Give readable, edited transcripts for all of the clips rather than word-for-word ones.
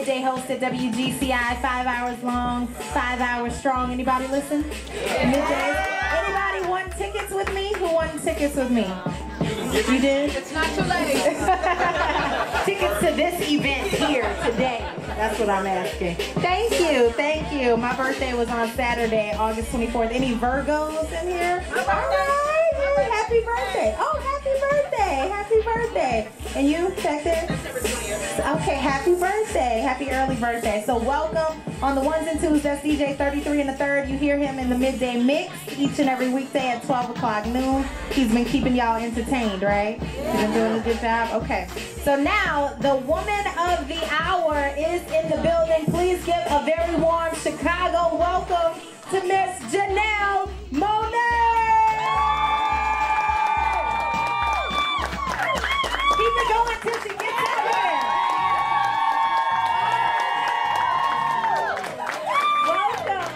midday host at WGCI, 5 hours long, 5 hours strong. Anybody listen? Midday. Anybody want tickets with me? Who won tickets with me? You did? It's not too late. Tickets to this event here today. That's what I'm asking. Thank you, thank you. My birthday was on Saturday, August 24th. Any Virgos in here? All right, hey, happy birthday. Oh, happy birthday, happy birthday. And you, Detective? Okay, happy birthday, happy early birthday. So welcome on the ones and twos. That's DJ 33 and the third. You hear him in the midday mix each and every weekday at 12 o'clock noon. He's been keeping y'all entertained, right? He's been doing a good job. Okay. So now the woman of the hour is in the building. Please give a very warm Chicago welcome to Miss Janelle Monae. Keep it going till she gets out here. Welcome.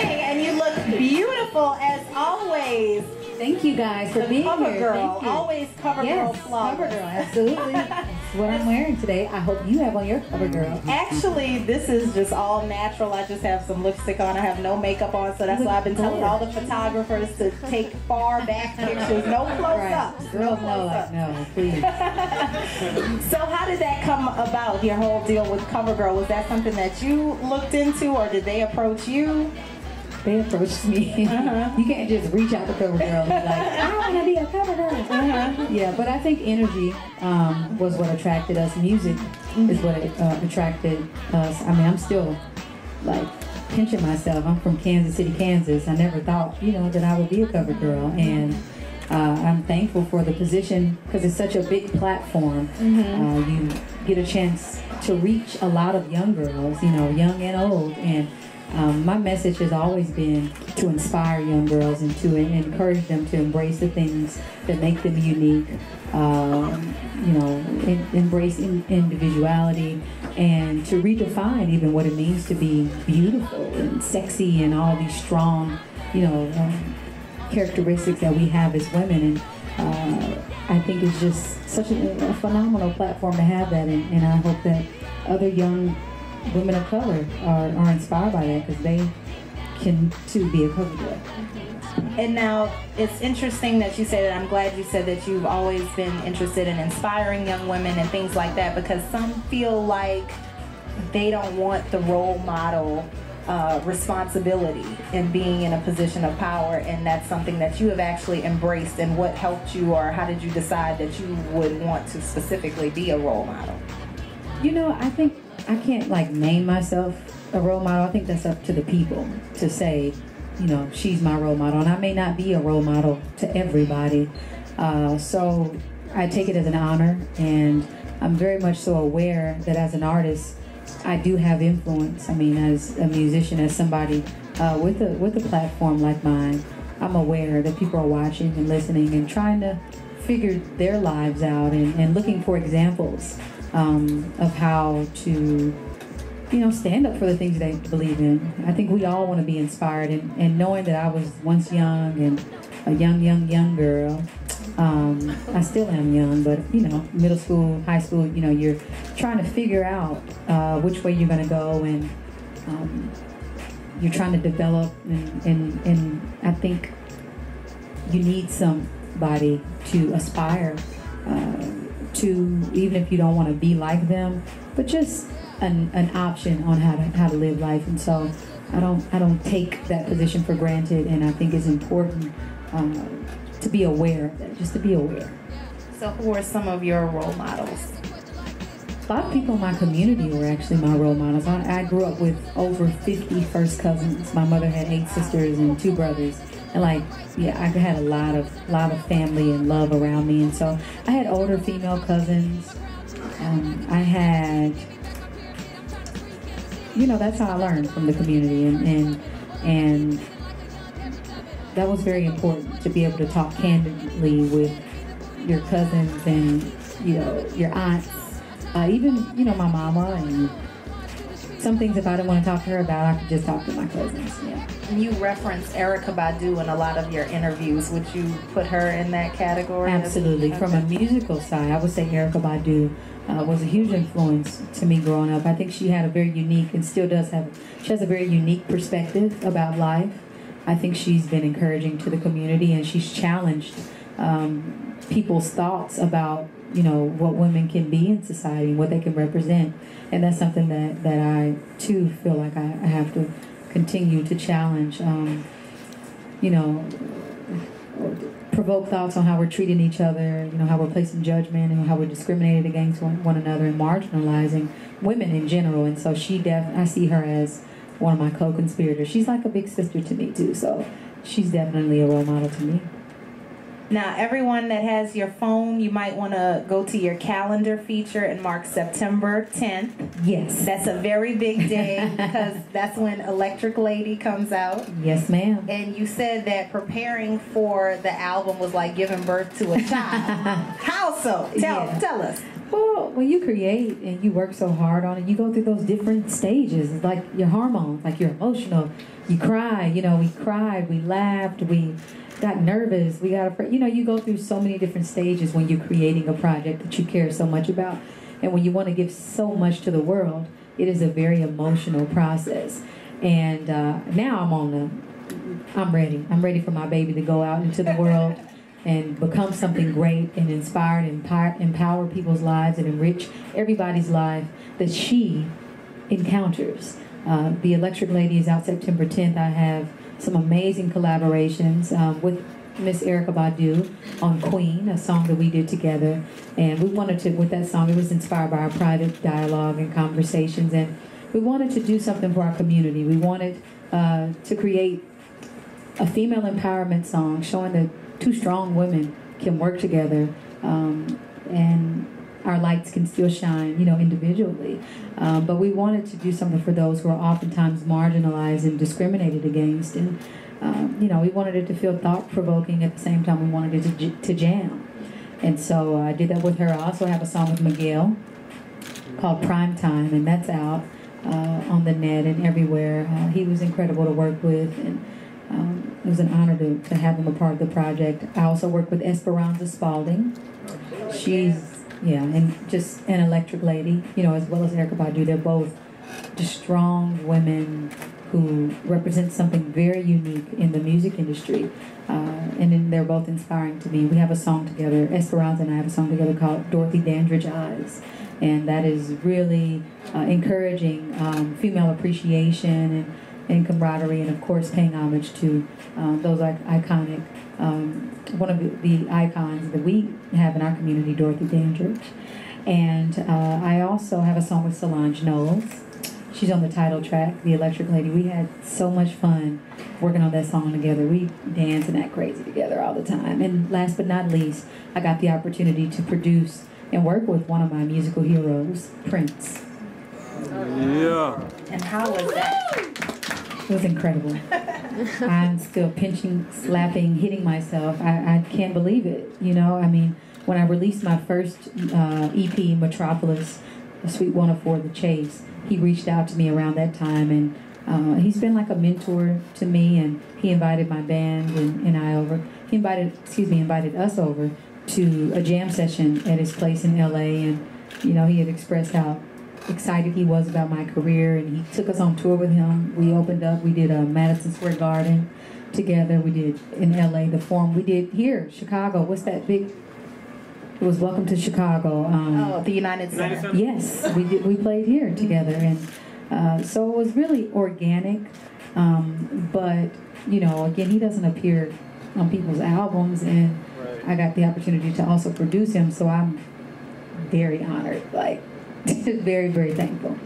And you look beautiful as always. Thank you guys for being here. CoverGirl, always CoverGirl flawless. CoverGirl, absolutely. That's what I'm wearing today. I hope you have on your CoverGirl. Actually, this is just all natural. I just have some lipstick on. I have no makeup on, so that's why I've been telling all the photographers to take far back pictures. No close-ups. Girls know, like, no, please. So how did that come about, your whole deal with CoverGirl? Was that something that you looked into, or did they approach you? They approached me. You can't just reach out to CoverGirl and be like, I want to be a CoverGirl. Yeah, but I think energy was what attracted us. Music is what attracted us. I mean, I'm still like pinching myself. I'm from Kansas City, Kansas. I never thought, that I would be a CoverGirl. And I'm thankful for the position because it's such a big platform. You get a chance to reach a lot of young girls, young and old. And my message has always been to inspire young girls and to encourage them to embrace the things that make them unique, embrace individuality, and to redefine even what it means to be beautiful and sexy and all these strong, characteristics that we have as women. And I think it's just such a phenomenal platform to have that, and I hope that other young women of color are inspired by that, because they can too be a CoverGirl. And now it's interesting that you say that. I'm glad you said that you've always been interested in inspiring young women and things like that, because some feel like they don't want the role model responsibility in being in a position of power, and that's something that you have actually embraced. And what helped you, or how did you decide that you would want to specifically be a role model? I think I can't name myself a role model. I think that's up to the people to say, she's my role model. And I may not be a role model to everybody. So I take it as an honor, and I'm very much so aware that as an artist, I do have influence. I mean, as a musician, as somebody with a platform like mine, I'm aware that people are watching and listening and trying to figure their lives out and looking for examples of how to, stand up for the things they believe in. I think we all want to be inspired, and knowing that I was once young and a young girl. I still am young, but middle school, high school, you're trying to figure out which way you're going to go, and you're trying to develop, and I think you need somebody to aspire to, even if you don't want to be like them, but just an option on how to live life. And so I don't take that position for granted, and I think it's important to be aware of that, just to be aware. So who are some of your role models? A lot of people in my community were actually my role models. I grew up with over 50 first cousins. My mother had 8 sisters and 2 brothers. And I had a lot of family and love around me. And so I had older female cousins. I had, that's how I learned from the community. And that was very important, to be able to talk candidly with your cousins and, your aunts, even, my mama and some things, if I didn't want to talk to her about, I could just talk to my cousins. Yeah. You reference Erykah Badu in a lot of your interviews. Would you put her in that category? Absolutely. Okay. From a musical side, I would say Erykah Badu was a huge influence to me growing up. I think she had a very unique, and still does have, she has a very unique perspective about life. I think she's been encouraging to the community, and she's challenged people's thoughts about, you know, what women can be in society and what they can represent. And that's something that I, too, feel like I have to continue to challenge, you know, provoke thoughts on how we're treating each other, you know, how we're placing judgment and how we're discriminated against one another and marginalizing women in general. And so I see her as one of my co-conspirators. She's like a big sister to me, too, so she's definitely a role model to me. Now, everyone that has your phone, you might want to go to your calendar feature and mark September 10th. Yes. That's a very big day because that's when Electric Lady comes out. Yes, ma'am. And you said that preparing for the album was like giving birth to a child. How so? Tell us. Well, when you create and you work so hard on it, you go through those different stages. It's like your hormones, like you're emotional. You cry, you know, we cried, we laughed, we got nervous, we got afraid. You know, you go through so many different stages when you're creating a project that you care so much about. And when you want to give so much to the world, it is a very emotional process. And now I'm ready. I'm ready for my baby to go out into the world and become something great and inspire and empower people's lives and enrich everybody's life that she encounters. The Electric Lady is out September 10th. I have some amazing collaborations with Miss Erykah Badu on Queen, a song that we did together. And we wanted to, with that song, it was inspired by our private dialogue and conversations. And we wanted to do something for our community. We wanted to create a female empowerment song showing that two strong women can work together and our lights can still shine, you know, individually. But we wanted to do something for those who are oftentimes marginalized and discriminated against. And, you know, we wanted it to feel thought-provoking at the same time we wanted it to jam. And so I did that with her. I also have a song with Meguel called Prime Time, and that's out on the net and everywhere. He was incredible to work with, and it was an honor to have him a part of the project. I also work with Esperanza Spalding. She's and just an Electric Lady, you know, as well as Erykah Badu. They're both just strong women who represent something very unique in the music industry. And then they're both inspiring to me. We have a song together, Esperanza and I have a song together called Dorothy Dandridge Eyes. And that is really encouraging female appreciation and camaraderie, and of course paying homage to those iconic, one of the icons that we have in our community, Dorothy Dandridge. And I also have a song with Solange Knowles. She's on the title track, The Electric Lady. We had so much fun working on that song together. We dance and act crazy together all the time. And last but not least, I got the opportunity to produce and work with one of my musical heroes, Prince. Yeah. And how was that? It was incredible. I'm still pinching, slapping, hitting myself. I can't believe it. You know, I mean, when I released my first EP, Metropolis, Sweet 104, The Chase, he reached out to me around that time, and he's been like a mentor to me, and he invited my band and I over. He invited us over to a jam session at his place in LA, and you know, he had expressed how excited he was about my career, and he took us on tour with him. We opened up, we did Madison Square Garden together, we did in LA the Forum, we did here, Chicago, what's that big, it was Welcome to Chicago. The United Center. Yes, we played here together, and so it was really organic, but you know, again, he doesn't appear on people's albums, and I got the opportunity to also produce him, so I'm very honored, like very, very thankful.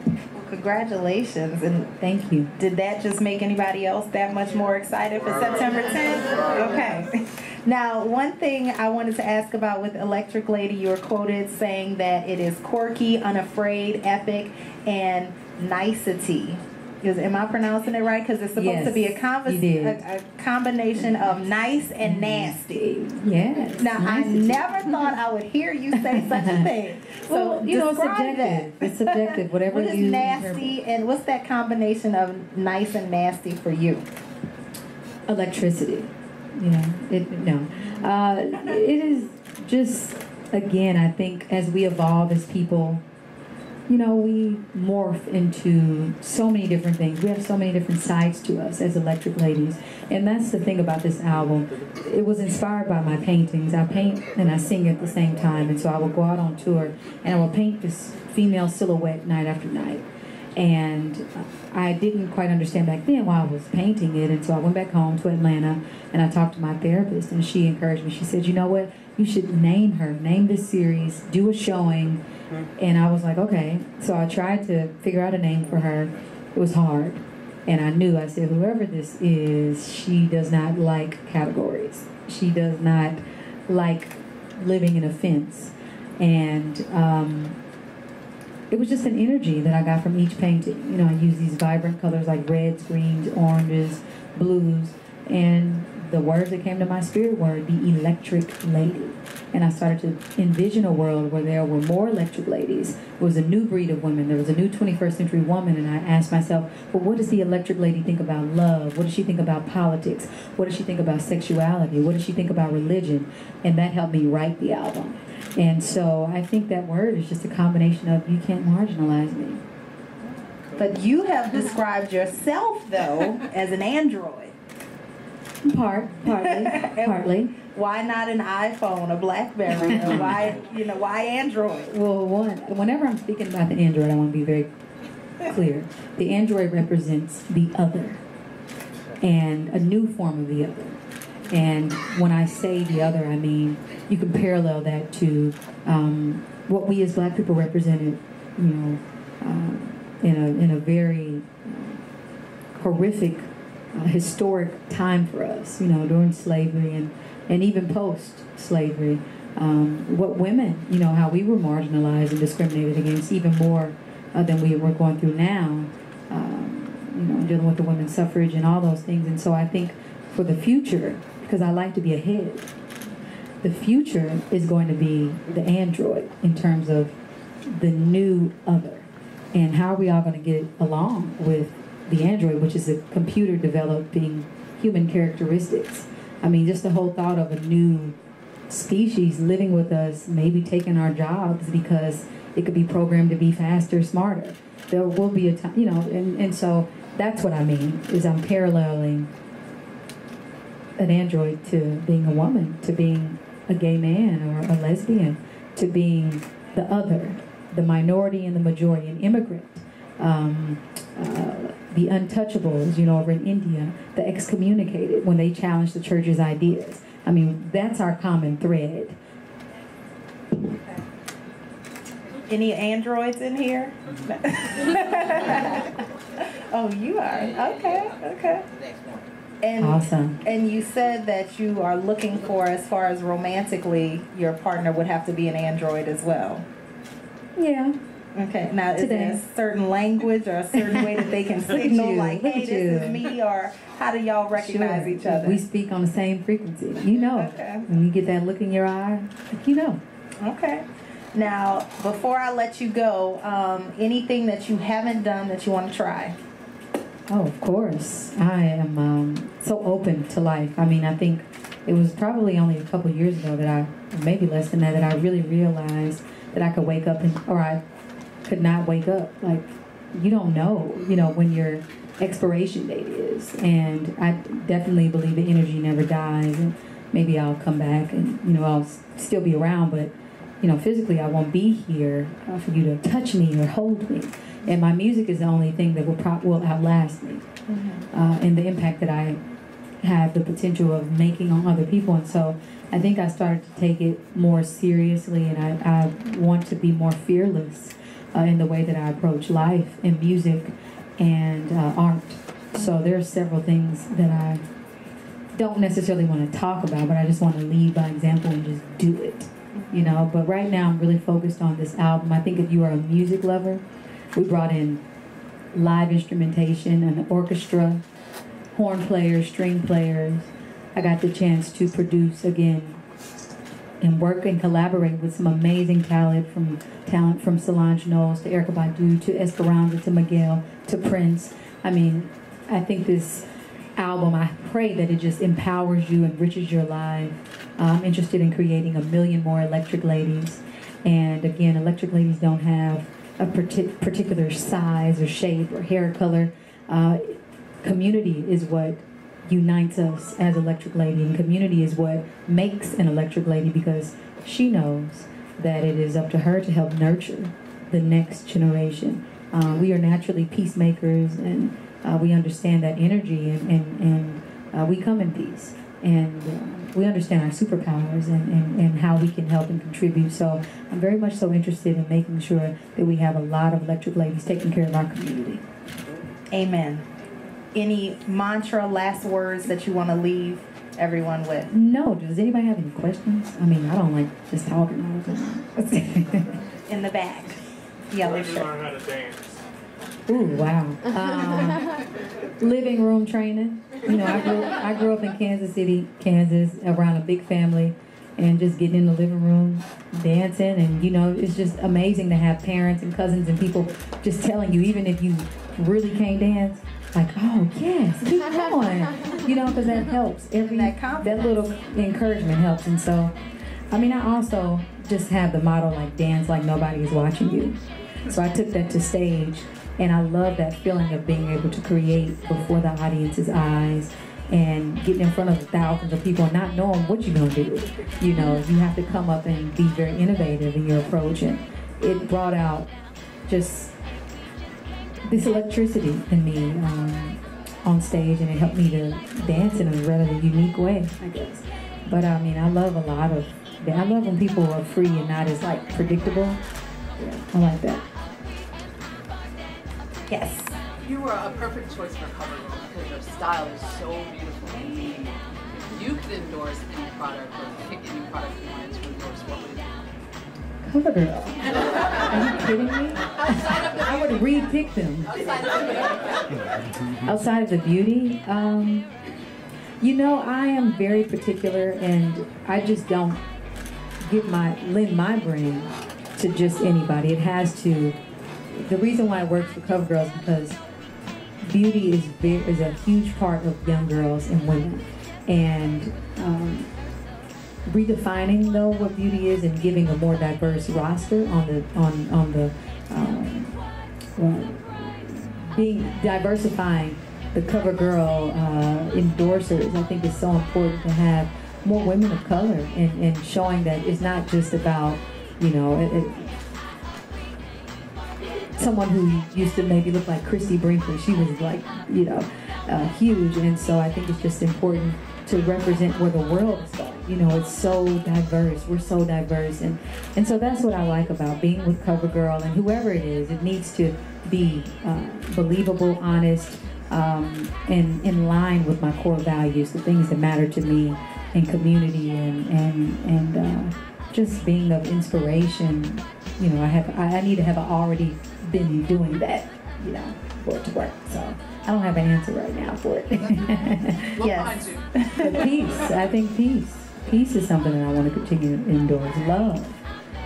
Well, congratulations, and thank you. Did that just make anybody else that much more excited for September 10th? Okay. Now, one thing I wanted to ask about with Electric Lady, you were quoted saying that it is quirky, unafraid, epic, and nicety. Am I pronouncing it right? Because it's supposed to be a combination of nice and nasty. Yes. Now, nice. I never thought I would hear you say such a thing. So, well, it's subjective. It's subjective. Whatever what is nasty, and what's that combination of nice and nasty for you? Electricity. It is just, again, I think as we evolve as people, we morph into so many different things. We have so many different sides to us as electric ladies. And that's the thing about this album. It was inspired by my paintings. I paint and I sing at the same time. And so I will go out on tour and I will paint this female silhouette night after night. And I didn't quite understand back then why I was painting it. And so I went back home to Atlanta and I talked to my therapist and she encouraged me. She said, you know what? You should name her. Name this series. Do a showing. And I was like, okay. So I tried to figure out a name for her. It was hard. And I knew, I said, whoever this is, she does not like categories. She does not like living in a fence. And it was just an energy that I got from each painting. I use these vibrant colors like reds, greens, oranges, blues. And the words that came to my spirit were the electric lady. And I started to envision a world where there were more electric ladies. It was a new breed of women. There was a new 21st century woman. And I asked myself, well, what does the electric lady think about love? What does she think about politics? What does she think about sexuality? What does she think about religion? And that helped me write the album. And so I think that word is just a combination of you can't marginalize me. But you have described yourself, though, as an android. Partly. Why not an iPhone, a BlackBerry, or why Android? Well, whenever I'm speaking about the Android, I want to be very clear. The Android represents the other, and a new form of the other. And when I say the other, I mean you can parallel that to what we as Black people represented, in a very horrific. Historic time for us, during slavery and even post-slavery. What women, how we were marginalized and discriminated against even more than we were going through now, dealing with the women's suffrage and all those things. And so I think for the future, because I like to be ahead, the future is going to be the android in terms of the new other. And how are we all going to get along with the android, which is a computer developing human characteristics. I mean, just the whole thought of a new species living with us, maybe taking our jobs because it could be programmed to be faster, smarter. There will be a time, and so that's what I mean, is I'm paralleling an android to being a woman, to being a gay man or a lesbian, to being the other, the minority and the majority, an immigrant. The untouchables, over in India, the excommunicated, when they challenged the church's ideas. I mean, that's our common thread. Any androids in here? Oh, you are? Okay. And, awesome. And you said that you are looking for, as far as romantically, your partner would have to be an android as well. Yeah. Okay, now is there a certain language or a certain way that they can signal like, hey, this is me, or how do y'all recognize each other? We speak on the same frequency. Okay. When you get that look in your eye, Okay. Now, before I let you go, anything that you haven't done that you want to try? Oh, of course. I am so open to life. I mean, I think it was probably only a couple years ago or maybe less than that I really realized that I could wake up or I could not wake up. Like, you don't know, when your expiration date is. And I definitely believe the energy never dies. And maybe I'll come back and, I'll still be around. But, physically I won't be here for you to touch me or hold me. And my music is the only thing that will outlast me. Mm-hmm. And the impact that I have the potential of making on other people. And so I think I started to take it more seriously. And I want to be more fearless in the way that I approach life and music and art. So there are several things that I don't necessarily want to talk about, but I just want to lead by example and just do it, But right now I'm really focused on this album. I think if you are a music lover, we brought in live instrumentation, an orchestra, horn players, string players. I got the chance to produce again and work and collaborate with some amazing talent from Solange Knowles to Erykah Badu to Esperanza to Meguel to Prince. I mean, I think this album, I pray that it just empowers you, enriches your life. I'm interested in creating 1 million more Electric Ladies. And again, Electric Ladies don't have a particular size or shape or hair color. Community is what unites us as Electric Lady, and community is what makes an Electric Lady, because she knows that it is up to her to help nurture the next generation. We are naturally peacemakers, and we understand that energy, and we come in peace, and we understand our superpowers and how we can help and contribute. So I'm very much so interested in making sure that we have a lot of Electric Ladies taking care of our community. Amen. Any mantra, last words that you want to leave everyone with? No. Does anybody have any questions? I mean, I don't like just talking all the time. In the back. Yellow shirt. Learn how to dance. Ooh, wow. Living room training. You know, I grew up in Kansas City, Kansas, around a big family, and just getting in the living room, dancing, and you know, it's just amazing to have parents and cousins and people just telling you, even if you really can't dance, like, oh yes, keep going, you know, because that helps. That little encouragement helps. And so, I mean, I also just have the motto, like, dance like nobody is watching you. So I took that to stage, and I love that feeling of being able to create before the audience's eyes and getting in front of thousands of people and not knowing what you're gonna do. You know, you have to come up and be very innovative in your approach, and it brought out just this electricity in me on stage, and it helped me to dance in a rather unique way, I guess. But I mean, I love when people are free and not as like predictable. Yeah, I like that. Yes. You were a perfect choice for CoverGirl because your style is so beautiful and unique. If you could endorse any product or pick any product you wanted to endorse, what would it be? CoverGirl. Are you kidding me? I would re-pick them. Outside of the beauty, you know, I am very particular, and I just don't lend my brand to just anybody. It has to. The reason why I work for CoverGirl is because beauty is a huge part of young girls and women, and redefining though what beauty is and giving a more diverse roster diversifying the CoverGirl endorsers, I think is so important to have more women of color and showing that it's not just about, you know, someone who used to maybe look like Christy Brinkley. She was like, you know, huge, and so I think it's just important to represent where the world is going. You know, it's so diverse. We're so diverse, and so that's what I like about being with CoverGirl, and whoever it is, it needs to be believable, honest, and in line with my core values, the things that matter to me, and community, and just being of inspiration. You know, I need to have already been doing that, you know, for it to work. So I don't have an answer right now for it. Yes. But peace. I think peace. Peace is something that I want to continue to endorse. Love.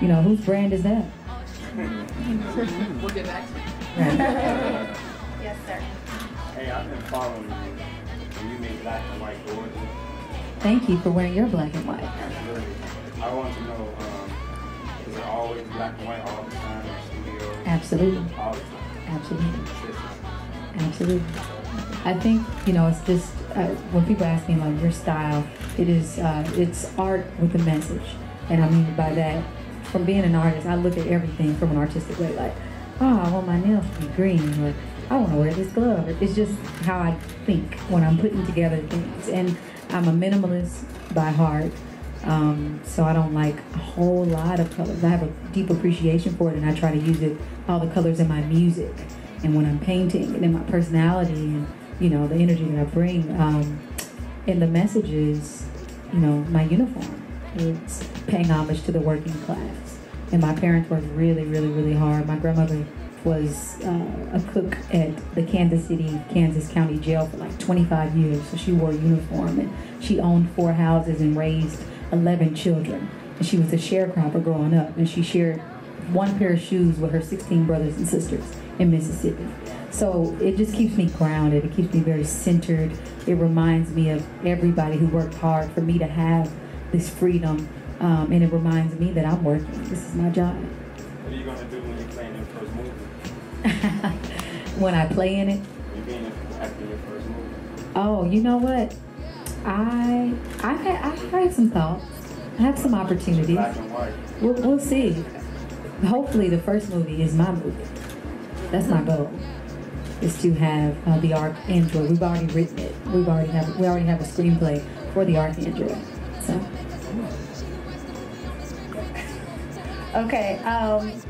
You know, whose brand is that? We'll get back to you. Right. Yes, sir. Hey, I've been following you. And you make black and white gorgeous. Thank you for wearing your black and white. Absolutely. I want to know, is it always black and white all the time in the studio? Absolutely. All the time. Absolutely. Absolutely. I think, you know, it's just, when people ask me like your style, it is, it's art with a message. And I mean by that, from being an artist, I look at everything from an artistic way, like, oh, I want my nails to be green, or I want to wear this glove. It's just how I think when I'm putting together things. And I'm a minimalist by heart, so I don't like a whole lot of colors. I have a deep appreciation for it, and I try to use it, all the colors in my music, and when I'm painting, and in my personality, and you know, the energy that I bring. And the message is, you know, my uniform. It's paying homage to the working class. And my parents worked really, really, really hard. My grandmother was a cook at the Kansas County Jail for like 25 years. So she wore a uniform, and she owned 4 houses and raised 11 children. And she was a sharecropper growing up, and she shared 1 pair of shoes with her 16 brothers and sisters in Mississippi. So it just keeps me grounded. It keeps me very centered. It reminds me of everybody who worked hard for me to have this freedom. And it reminds me that I'm working. This is my job. What are you going to do when you play in your first movie? When I play in it? You're being acting in your first movie. Oh, you know what? I've had some thoughts. I have some opportunities. Black and white. We'll see. Hopefully the first movie is my movie. That's my goal. Is to have the Arc Android. We've already written it. We already have a screenplay for the Arc Android. So. Okay,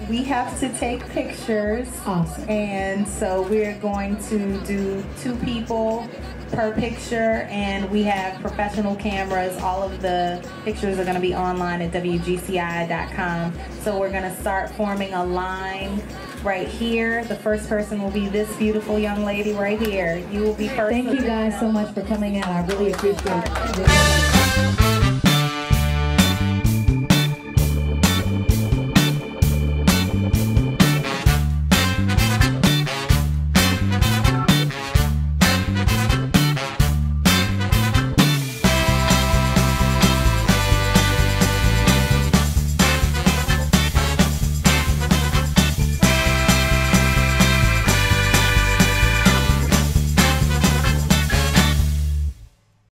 we have to take pictures. Awesome. And so we're going to do 2 people per picture, and we have professional cameras. All of the pictures are going to be online at WGCI.com. So we're going to start forming a line right here. The first person will be this beautiful young lady right here. You will be first. Thank you guys so much for coming out. I really appreciate it.